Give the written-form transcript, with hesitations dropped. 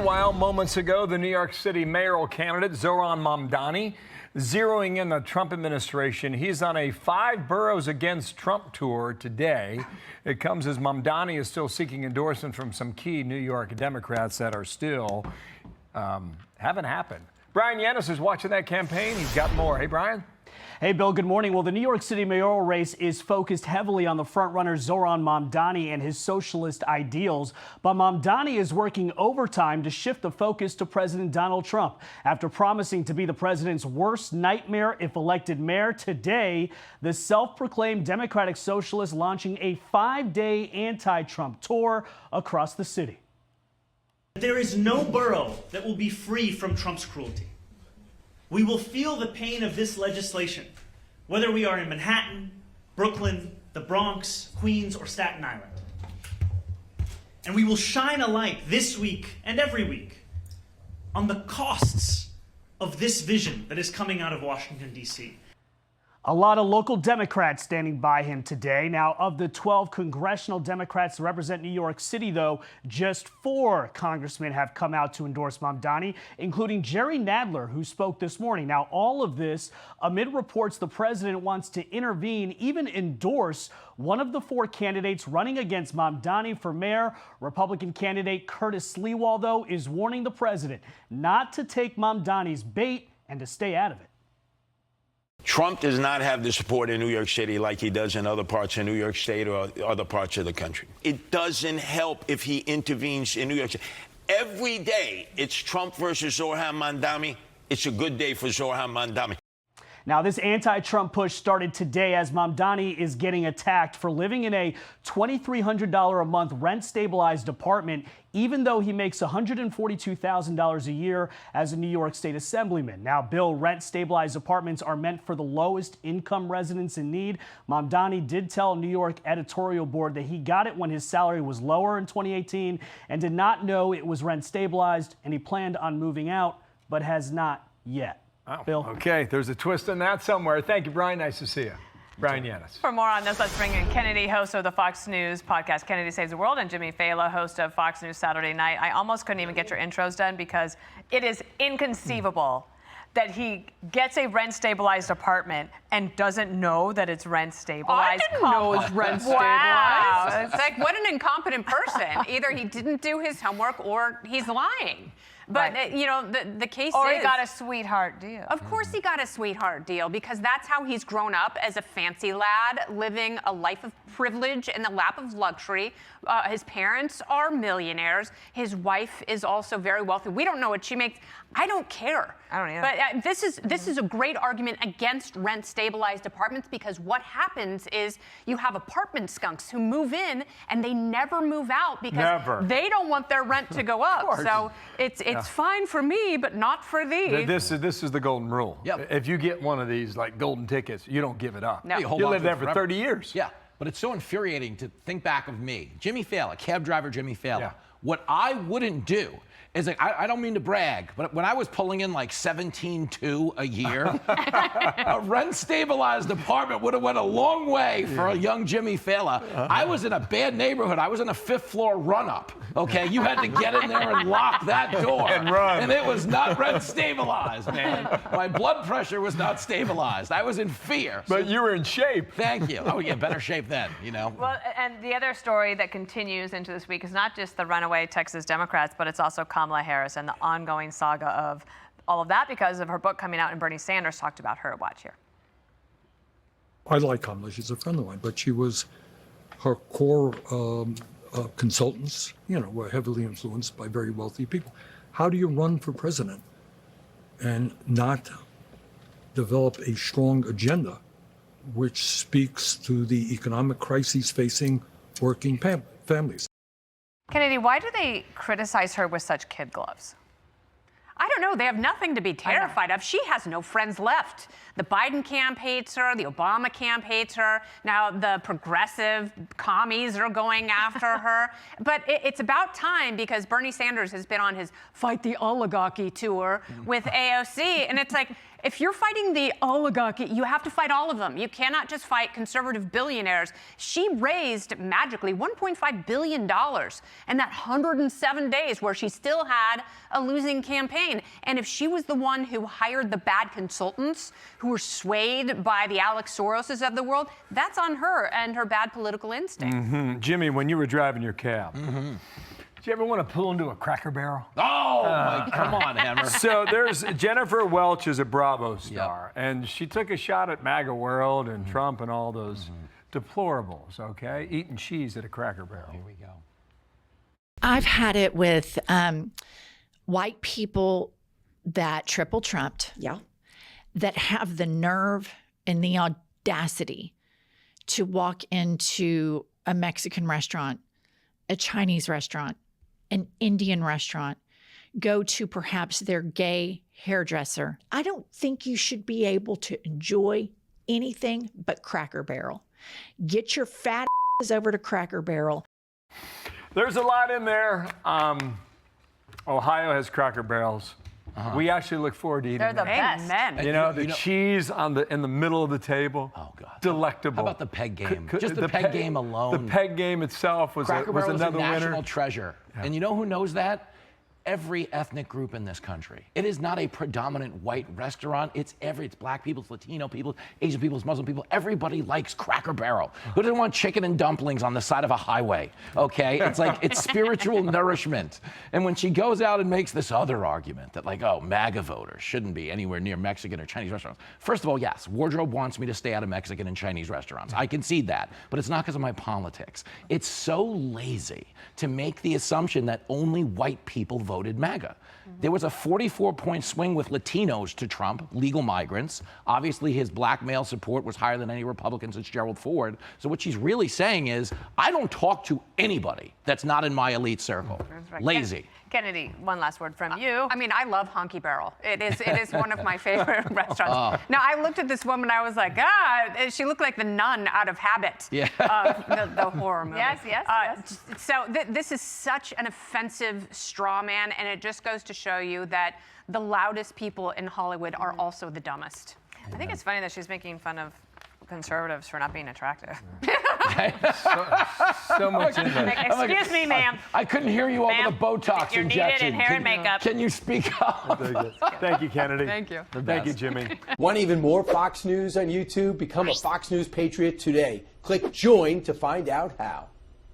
Meanwhile, moments ago, the New York City mayoral candidate, Zohran Mamdani, zeroing in the Trump administration. He's on a 5 boroughs against Trump tour today. It comes as Mamdani is still seeking endorsement from some key New York Democrats that are still haven't happened. Bryan Llenas is watching that campaign. He's got more. Hey, Bryan. Hey, Bill, good morning. Well, the New York City mayoral race is focused heavily on the frontrunner Zohran Mamdani and his socialist ideals. But Mamdani is working overtime to shift the focus to President Donald Trump. After promising to be the president's worst nightmare if elected mayor, today, the self-proclaimed Democratic socialist launching a 5-day anti-Trump tour across the city. There is no borough that will be free from Trump's cruelty. We will feel the pain of this legislation, whether we are in Manhattan, Brooklyn, the Bronx, Queens, or Staten Island. And we will shine a light this week and every week on the costs of this vision that is coming out of Washington, D.C. A lot of local Democrats standing by him today. Now, of the 12 congressional Democrats that represent New York City, though, just 4 congressmen have come out to endorse Mamdani, including Jerry Nadler, who spoke this morning. Now, all of this amid reports the president wants to intervene, even endorse one of the 4 candidates running against Mamdani for mayor. Republican candidate Curtis Sliwa, though, is warning the president not to take Mamdani's bait and to stay out of it. Trump does not have the support in New York City like he does in other parts of New York State or other parts of the country. It doesn't help if he intervenes in New York City. Every day, it's Trump versus Zohran Mamdani. It's a good day for Zohran Mamdani. Now, this anti-Trump push started today as Mamdani is getting attacked for living in a $2,300 a month rent-stabilized apartment, even though he makes $142,000 a year as a New York State Assemblyman. Now, Bill, rent-stabilized apartments are meant for the lowest income residents in need. Mamdani did tell New York editorial board that he got it when his salary was lower in 2018 and did not know it was rent-stabilized, and he planned on moving out, but has not yet. Oh, Bill? Okay, there's a twist in that somewhere. Thank you, Bryan. Nice to see you. Bryan Llenas. For more on this, let's bring in Kennedy, host of the Fox News podcast, Kennedy Saves the World, and Jimmy Failla, host of Fox News Saturday Night. I almost couldn't even get your intros done because it is inconceivable that he gets a rent-stabilized apartment and doesn't know that it's rent-stabilized. I didn't know it was rent-stabilized. Wow. It's like, what an incompetent person. Either he didn't do his homework or he's lying. But, Right. you know, the case Or is... he got a sweetheart deal. Of course he got a sweetheart deal, because that's how he's grown up, as a fancy lad, living a life of privilege in the lap of luxury. His parents are millionaires. His wife is also very wealthy. We don't know what she makes. I don't care. I don't either. But this is a great argument against rent-stabilized apartments, because what happens is you have apartment skunks who move in and they never move out because they don't want their rent to go up. So it's fine for me, but not for thee. This is the golden rule. Yep. If you get one of these like golden tickets, you don't give it up. No. You live there for 30 years. Yeah, but it's so infuriating to think back of me, Jimmy Failla, cab driver Jimmy Failla. Yeah. What I wouldn't do is, like, I don't mean to brag, but when I was pulling in like 17.2 a year, a rent-stabilized apartment would have went a long way for a young Jimmy Failla. I was in a bad neighborhood. I was in a 5th-floor run-up. Okay, you had to get in there and lock that door, and run, and it was not rent-stabilized, man. My blood pressure was not stabilized. I was in fear. But you were in shape. Thank you. Oh yeah, better shape then, you know. Well, and the other story that continues into this week is not just the runaway Texas Democrats, but it's also Kamala Harris and the ongoing saga of all of that because of her book coming out, and Bernie Sanders talked about her. Watch here. I like Kamala. She's a friend of mine, but she was her core consultants, you know, were heavily influenced by very wealthy people. How do you run for president and not develop a strong agenda which speaks to the economic crises facing working families? Kennedy, why do they criticize her with such kid gloves? I don't know. They have nothing to be terrified of. She has no friends left. The Biden camp hates her. The Obama camp hates her. Now the progressive commies are going after her. But it's about time, because Bernie Sanders has been on his Fight the Oligarchy tour with AOC. And it's like, If you're fighting the oligarchy, you have to fight all of them. You cannot just fight conservative billionaires. She raised magically $1.5 billion in that 107 days where she still had a losing campaign. And if she was the one who hired the bad consultants who were swayed by the Alex Soroses of the world, that's on her and her bad political instinct. Jimmy, when you were driving your cab, did you ever want to pull into a Cracker Barrel? Oh, my, come on, Hammer. So there's Jennifer Welch is a Bravo star, and she took a shot at MAGA World and Trump and all those deplorables, okay? Eating cheese at a Cracker Barrel. Here we go. I've had it with white people that triple trumped, that have the nerve and the audacity to walk into a Mexican restaurant, a Chinese restaurant, an Indian restaurant, go to perhaps their gay hairdresser. I don't think you should be able to enjoy anything but Cracker Barrel. Get your fat asses over to Cracker Barrel. There's a lot in there. Ohio has Cracker Barrels. We actually look forward to eating They're the them. best. You know, the cheese in the middle of the table. Oh, God. Delectable. How about the peg game? Just the peg game alone. The peg game itself was Cracker Barrel is a another national winner. treasure. Yeah. And you know who knows that? Every ethnic group in this country. It is not a predominant white restaurant. It's black people, it's Latino people, Asian people, it's Muslim people. Everybody likes Cracker Barrel. Who doesn't want chicken and dumplings on the side of a highway? Okay, it's like, it's spiritual nourishment. And when she goes out and makes this other argument that like, oh, MAGA voters shouldn't be anywhere near Mexican or Chinese restaurants. First of all, yes, wardrobe wants me to stay out of Mexican and Chinese restaurants. I concede that, but it's not because of my politics. It's so lazy to make the assumption that only white people voted MAGA. There was a 44-point swing with Latinos to Trump, legal migrants. Obviously, his black male support was higher than any Republican since Gerald Ford. So what she's really saying is, I don't talk to anybody that's not in my elite circle. Right. Lazy. Kennedy, one last word from you. I mean, I love Honky Barrel. It is one of my favorite restaurants. Now, I looked at this woman, I was like, she looked like the nun out of Habit. Yeah. The horror movie. Yes. So this is such an offensive straw man, and it just goes to show you that the loudest people in Hollywood are also the dumbest. I think it's funny that she's making fun of conservatives for not being attractive. So much in there. Excuse me, ma'am. I couldn't hear you over the Botox You're injection. needed in hair and makeup. Can you speak up? Thank you, Kennedy. Thank you. Thank you, Jimmy. Want even more Fox News on YouTube? Become a Fox News Patriot today. Click join to find out how.